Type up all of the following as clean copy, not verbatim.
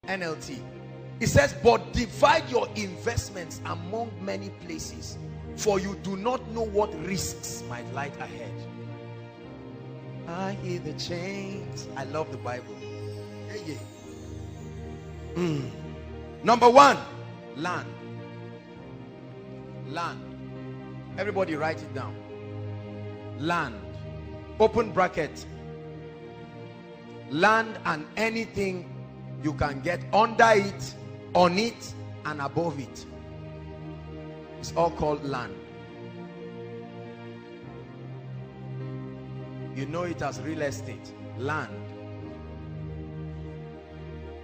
NLT. It says, but divide your investments among many places, for you do not know what risks might lie ahead. I hear the chains. I love the Bible. Yeah, yeah. Number one, land. Land. Everybody write it down. Land. Open bracket. Land and anything you can get under it, on it, and above it. It's all called land. You know it as real estate. Land.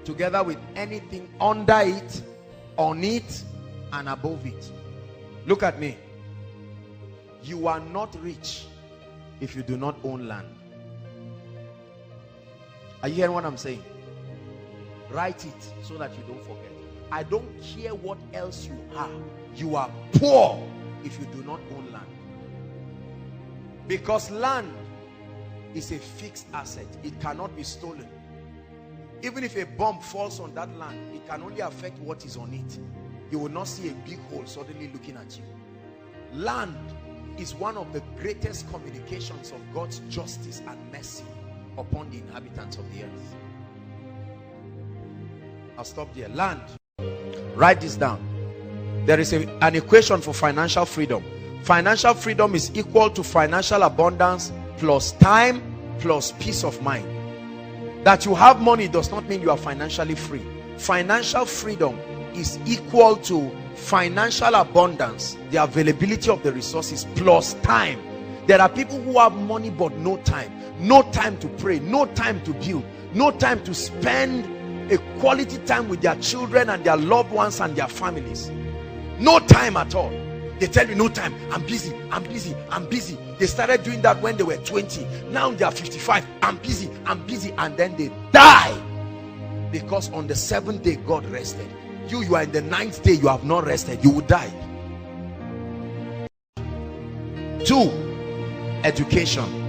Together with anything under it, on it, and above it. Look at me. You are not rich if you do not own land. Are you hearing what I'm saying? Write it so that you don't forget. I don't care what else you are poor if you do not own land. Because land is a fixed asset. It cannot be stolen. Even if a bomb falls on that land, it can only affect what is on it. You will not see a big hole suddenly looking at you. Land is one of the greatest communications of God's justice and mercy upon the inhabitants of the earth. I'll stop there. Land. Write this down. There is an equation for financial freedom. Financial freedom is equal to financial abundance plus time plus peace of mind. That you have money does not mean you are financially free. Financial freedom is equal to financial abundance, the availability of the resources, plus time. There are people who have money but no time. No time to pray, no time to build, no time to spend a quality time with their children and their loved ones and their families. No time at all. They tell you no time, I'm busy, I'm busy, I'm busy. They started doing that when they were 20. Now they are 55, I'm busy, and then they die. Because on the 7th day God rested. You are in the 9th day, you have not rested, you will die. 2, education.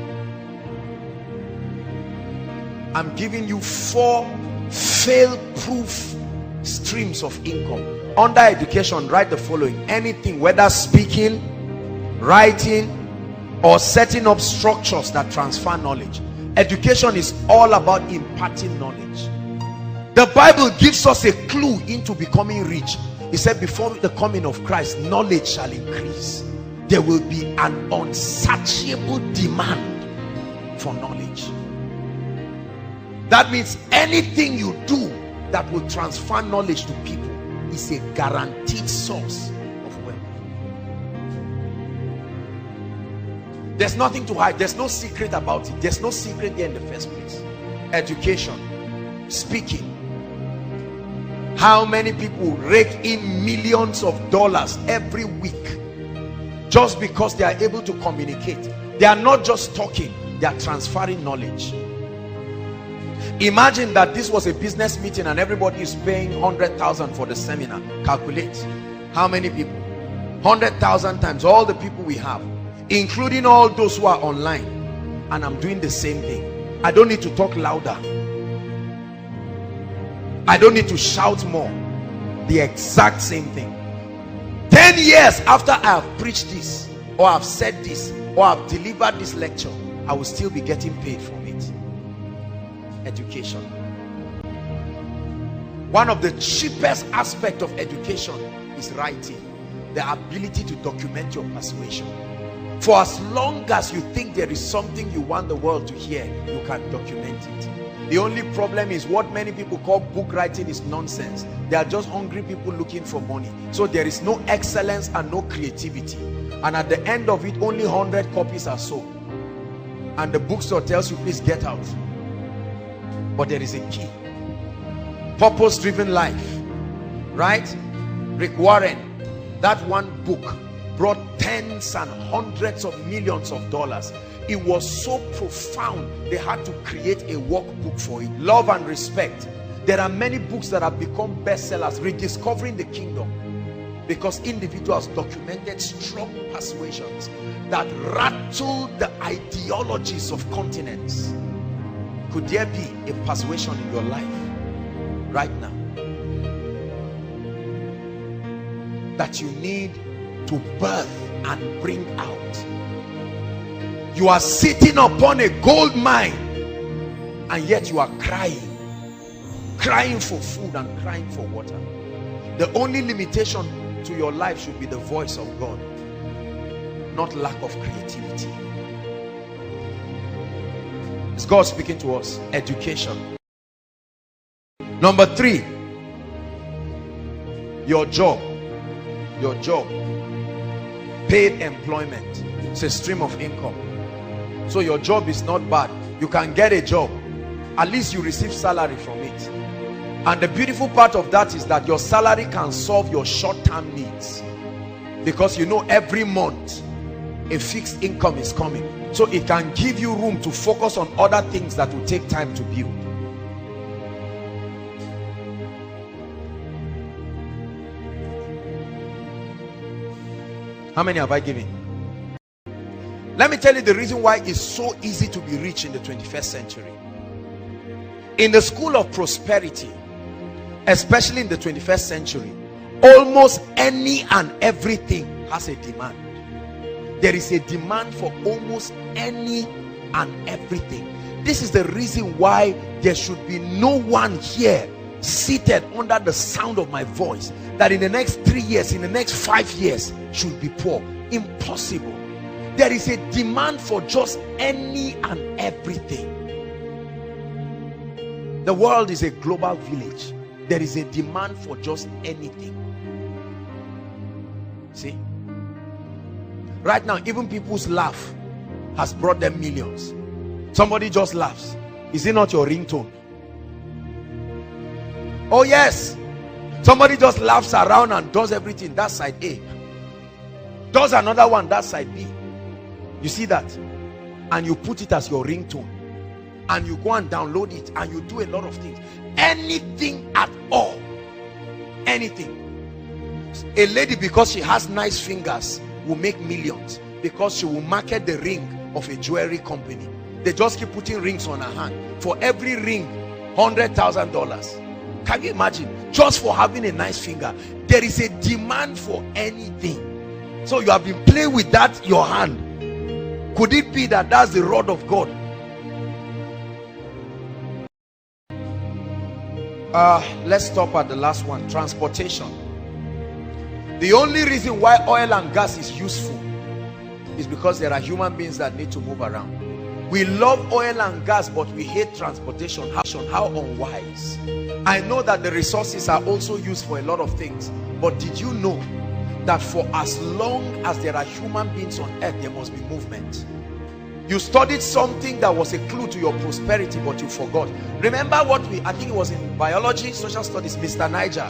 I'm giving you 4 fail-proof streams of income. Under education, write the following: anything, whether speaking, writing, or setting up structures that transfer knowledge. Education is all about imparting knowledge. The Bible gives us a clue into becoming rich. It said, before the coming of Christ, knowledge shall increase. There will be an unsatiable demand for knowledge. That means anything you do that will transfer knowledge to people is a guaranteed source of wealth. There's nothing to hide. There's no secret about it. There's no secret here in the first place. Education, speaking. How many people rake in millions of dollars every week just because they are able to communicate? They are not just talking, they are transferring knowledge. Imagine that this was a business meeting and everybody is paying 100,000 for the seminar. Calculate how many people. 100,000 times all the people we have, including all those who are online. And I'm doing the same thing. I don't need to talk louder. I don't need to shout more. The exact same thing. 10 years after I have preached this, or I've said this, or I've delivered this lecture, I will still be getting paid from it. Education. One of the cheapest aspects of education is writing. The ability to document your persuasion. For as long as you think there is something you want the world to hear, you can document it. The only problem is what many people call book writing is nonsense. They are just hungry people looking for money. So there is no excellence and no creativity. And at the end of it, only 100 copies are sold. And the bookstore tells you, please get out. But there is a key. Purpose-driven life. Right? Rick Warren, that one book brought tens and hundreds of millions of dollars. It was so profound, they had to create a workbook for it. Love and Respect. There are many books that have become bestsellers. Rediscovering the Kingdom. Because individuals documented strong persuasions that rattled the ideologies of continents. Could there be a persuasion in your life? right now that you need to birth and bring out. You are sitting upon a gold mine and yet you are crying for food and crying for water. The only limitation to your life should be the voice of God, not lack of creativity. Is God speaking to us? Education. Number 3, your job. Your job, paid employment. It's a stream of income. So your job is not bad. You can get a job, at least you receive salary from it. And the beautiful part of that is that your salary can solve your short-term needs, because you know every month a fixed income is coming. So it can give you room to focus on other things that will take time to build. How many have I given? Let me tell you the reason why it's so easy to be rich in the 21st century. In the school of prosperity, especially in the 21st century, almost any and everything has a demand. There is a demand for almost any and everything. This is the reason why there should be no one here seated under the sound of my voice that in the next 3 years, in the next 5 years should be poor. Impossible. There is a demand for just any and everything. The world is a global village. There is a demand for just anything. See, right now even people's laugh has brought them millions. Somebody just laughs. Is it not your ringtone? Oh yes. Somebody just laughs around and does everything. That's side A. Does another one. That's side B. You see that? And you put it as your ringtone. And you go and download it. And you do a lot of things. Anything at all. Anything. A lady, because she has nice fingers, will make millions. Because she will market the ring of a jewelry company. They just keep putting rings on her hand. For every ring, $100,000. Can you imagine? Just for having a nice finger. There is a demand for anything. So you have been playing with that, your hand. Could it be that that's the rod of God? Let's stop at the last one. Transportation. The only reason why oil and gas is useful is because there are human beings that need to move around. We love oil and gas, but we hate transportation. How unwise. I know that the resources are also used for a lot of things, but did you know that for as long as there are human beings on earth, there must be movement? You studied something that was a clue to your prosperity, but you forgot. Remember what I think it was in biology, social studies, Mr. Niger.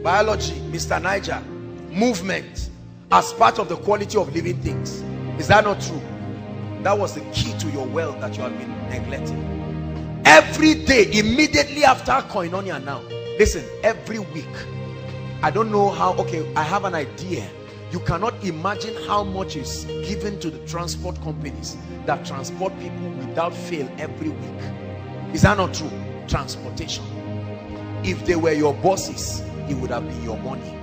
Biology, Mr. Niger. Movement as part of the quality of living things. Is that not true? That was the key to your wealth that you have been neglecting. Every day, immediately after Koinonia now, listen, every week, I don't know how, okay, I have an idea. You cannot imagine how much is given to the transport companies that transport people without fail every week. Is that not true? Transportation. If they were your bosses, it would have been your money.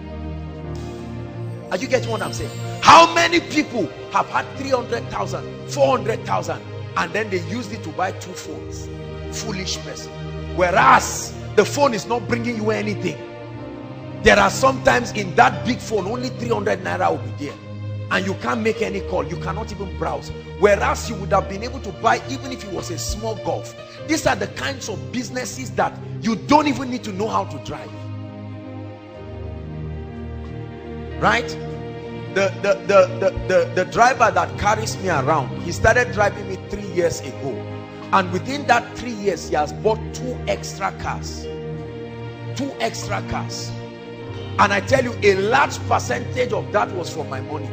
Are you getting what I'm saying? How many people have had 300,000, 400,000, and then they used it to buy 2 phones? Foolish person. Whereas the phone is not bringing you anything. There are sometimes in that big phone only 300 naira will be there, and you can't make any call. You cannot even browse. Whereas you would have been able to buy, even if it was a small golf. These are the kinds of businesses that you don't even need to know how to drive. Right? The driver that carries me around, he started driving me 3 years ago, and within that 3 years he has bought 2 extra cars. 2 extra cars. And I tell you, a large percentage of that was from my money.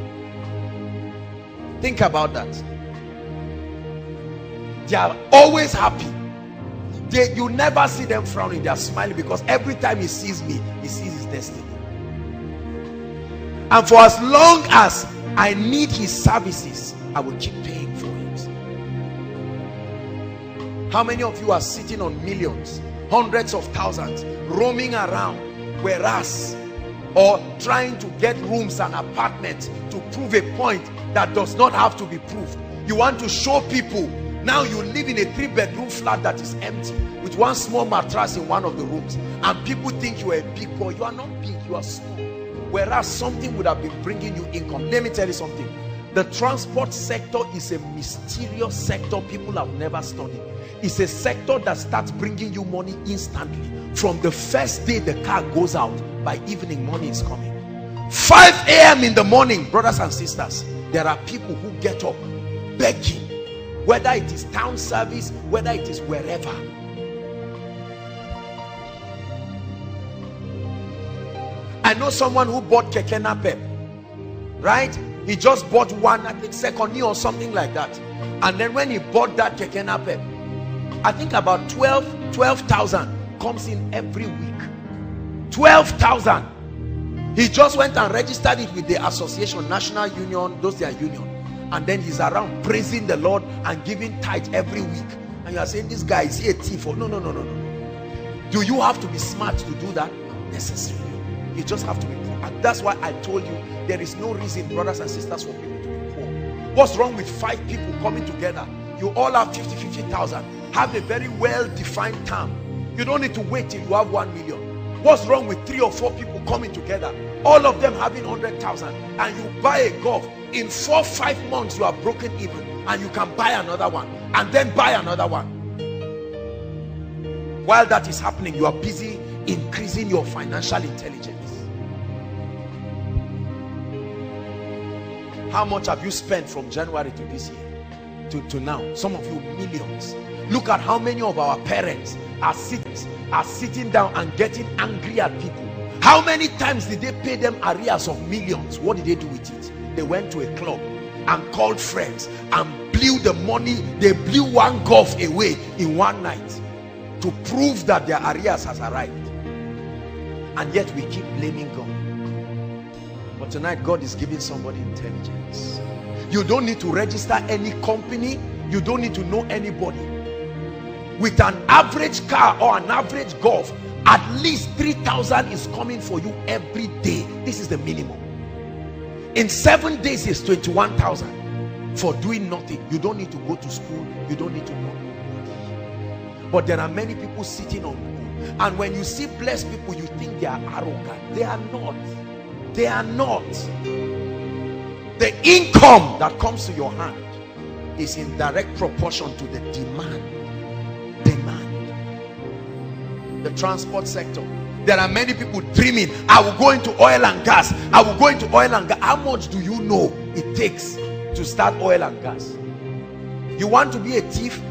Think about that. They are always happy. You never see them frowning. They are smiling, because every time he sees me, he sees his destiny. And for as long as I need his services, I will keep paying for it. How many of you are sitting on millions, hundreds of thousands, roaming around, whereas, or trying to get rooms and apartments to prove a point that does not have to be proved? You want to show people. Now you live in a 3-bedroom flat that is empty with one small mattress in one of the rooms, and people think you are a big boy. You are not big, you are small, whereas something would have been bringing you income. Let me tell you something. The transport sector is a mysterious sector people have never studied. It's a sector that starts bringing you money instantly. From the first day the car goes out, by evening money is coming. 5 a.m. in the morning, brothers and sisters, there are people who get up begging, whether it is town service, whether it is wherever. I know someone who bought Keke Napep, right? He just bought one, I think second year or something like that. And then when he bought that Keke Napep, I think about 12,000 comes in every week. 12,000. He just went and registered it with the association, National Union, those their union. And then he's around praising the Lord and giving tithe every week. And you are saying, this guy, is he a thief? Or no. Do you have to be smart to do that? Not necessarily. You just have to be poor. And that's why I told you, there is no reason, brothers and sisters, for people to be poor. What's wrong with 5 people coming together? You all have 50,000. Have a very well-defined term. You don't need to wait till you have 1 million. What's wrong with 3 or 4 people coming together, all of them having 100,000, and you buy a golf? In 4 or 5 months you are broken even, and you can buy another one, and then buy another one. While that is happening, you are busy increasing your financial intelligence. How much have you spent from January to this year to now? Some of you, millions. Look at how many of our parents are sitting down and getting angry at people. How many times did they pay them arrears of millions? What did they do with it? They went to a club and called friends and blew the money. They blew one golf away in one night to prove that their arrears has arrived. And yet we keep blaming God. But tonight God is giving somebody intelligence. You don't need to register any company. You don't need to know anybody. With an average car or an average golf, at least 3,000 is coming for you every day. This is the minimum. In 7 days is 21,000 for doing nothing. You don't need to go to school. You don't need to know. But there are many people sitting on people, and when you see blessed people, you think they are arrogant. They are not. They are not. The income that comes to your hand is in direct proportion to the demand. The transport sector. There are many people dreaming, I will go into oil and gas. I will go into oil and gas. How much do you know it takes to start oil and gas? You want to be a thief?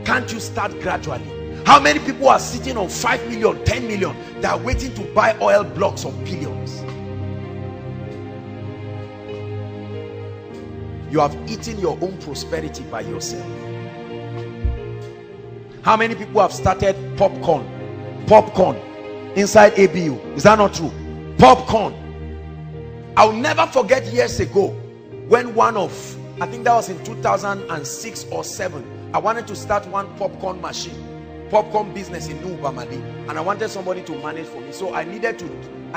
Can't you start gradually? How many people are sitting on 5 million, 10 million? They are waiting to buy oil blocks of billions. You have eaten your own prosperity by yourself. How many people have started popcorn inside ABU? Is that not true? Popcorn. I'll never forget years ago when one of, I think that was in 2006 or 7, I wanted to start one popcorn business in New Bamali, and I wanted somebody to manage for me. So I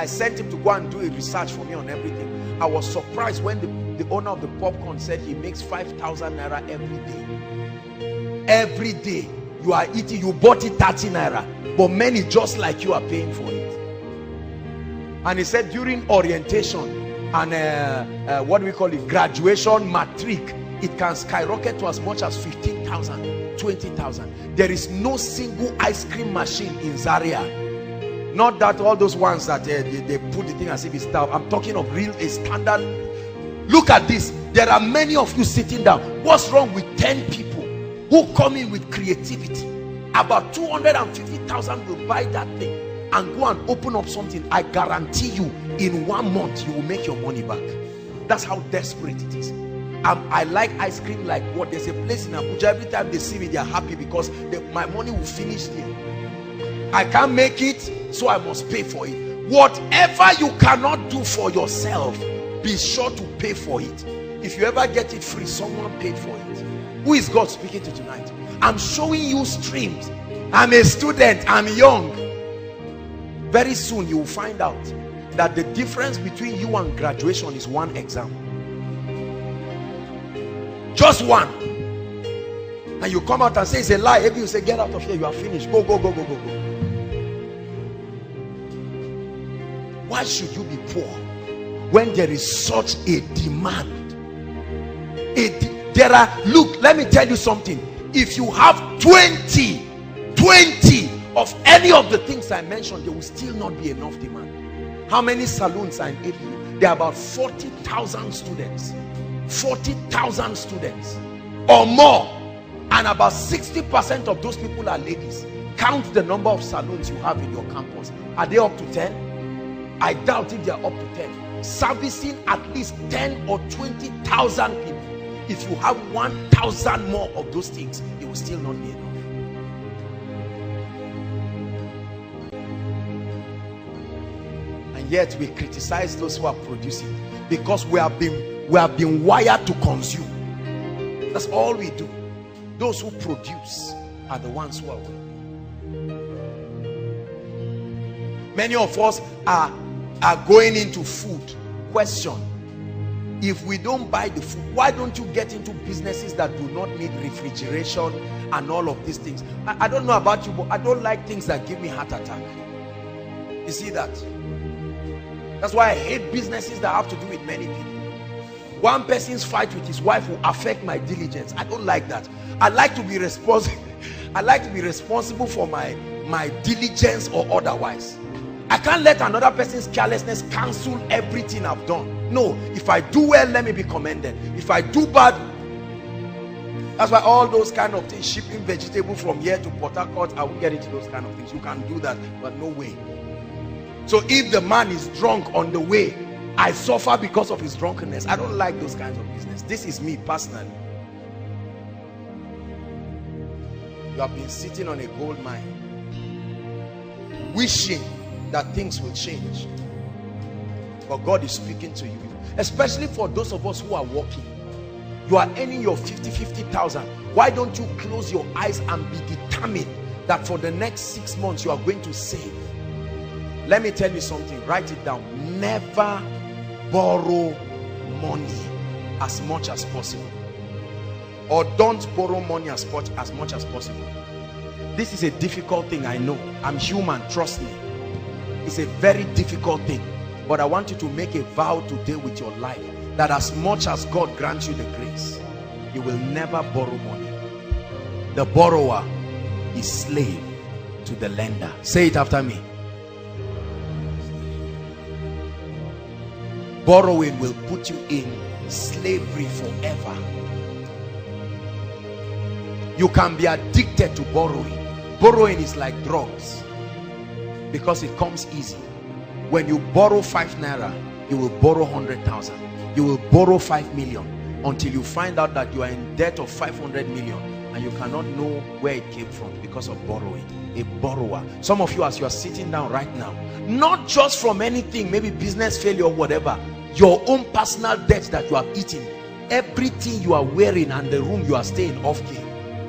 sent him to go and do a research for me on everything. I was surprised when the owner of the popcorn said he makes 5,000 naira every day. Every day. You are eating, you bought it 30 naira, but many just like you are paying for it. And he said during orientation and what do we call it, graduation, matric, it can skyrocket to as much as 15,000, 20,000. There is no single ice cream machine in Zaria. Not that all those ones that they put the thing as if it's stuff. I'm talking of real, a standard. Look at this. There are many of you sitting down. What's wrong with 10 people who come in with creativity? About 250,000 will buy that thing and go and open up something. I guarantee you, in 1 month you will make your money back. That's how desperate it is. I like ice cream like what? There's a place in Abuja, every time they see me, they are happy because my money will finish there. I can't make it, so I must pay for it. Whatever you cannot do for yourself, be sure to pay for it. If you ever get it free, someone paid for it. Who is God speaking to tonight? I'm showing you streams. I'm a student, I'm young. Very soon you will find out that the difference between you and graduation is one exam. Just one. And you come out and say it's a lie. Maybe you say, get out of here, you are finished. Go, go, go, go, go, go. Why should you be poor when there is such a demand? Look, let me tell you something. If you have 20 of any of the things I mentioned, there will still not be enough demand. How many saloons are in ABU? There are about 40,000 students. 40,000 students or more, and about 60% of those people are ladies. Count the number of salons you have in your campus. Are they up to 10? I doubt if they are up to 10. Servicing at least 10 or 20,000 people. If you have 1,000 more of those things, it will still not be enough. And yet we criticize those who are producing, because we have been wired to consume. That's all we do. Those who produce are the ones who are winning. Many of us are going into food. Question: if we don't buy the food, why don't you get into businesses that do not need refrigeration and all of these things? I don't know about you, but I don't like things that give me heart attack. You see that? That's why I hate businesses that have to do with many people. One person's fight with his wife will affect my diligence. I don't like that. I like to be responsible. I like to be responsible for my diligence or otherwise. I can't let another person's carelessness cancel everything I've done. No, if I do well, let me be commended. If I do bad, that's why all those kind of things, shipping vegetable from here to Port Harcourt, I will get into those kind of things. You can do that, but no way. So if the man is drunk on the way, I suffer because of his drunkenness. I don't like those kinds of business. This is me personally. You have been sitting on a gold mine, wishing that things will change, but God is speaking to you. Especially for those of us who are working, you are earning your 50,000. Why don't you close your eyes and be determined that for the next 6 months you are going to save? Let me tell you something, write it down. Never borrow money as much as possible, or don't borrow money as much as possible. This is a difficult thing, I know. I'm human, trust me. It's a very difficult thing, but I want you to make a vow today with your life that as much as God grants you the grace, you will never borrow money. The borrower is slave to the lender. Say it after me. Borrowing will put you in slavery forever. You can be addicted to borrowing. Borrowing is like drugs because it comes easy. When you borrow 5 naira, you will borrow 100,000. You will borrow 5 million until you find out that you are in debt of 500 million and you cannot know where it came from because of borrowing. A borrower. Some of you, as you are sitting down right now, not just from anything, maybe business failure or whatever, your own personal debt that you have eaten, everything you are wearing and the room you are staying off key,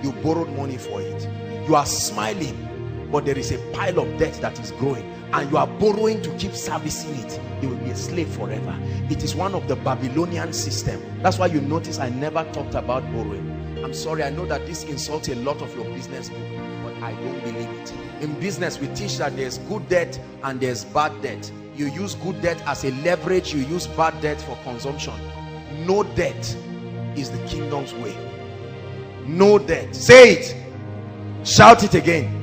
you borrowed money for it. You are smiling, but there is a pile of debt that is growing and you are borrowing to keep servicing it. You will be a slave forever. It is one of the Babylonian system. That's why you notice I never talked about borrowing. I'm sorry, I know that this insults a lot of your business book, but I don't believe it. In business, we teach that there's good debt and there's bad debt. You use good debt as a leverage, you use bad debt for consumption. No debt is the kingdom's way. No debt. Say it. Shout it again.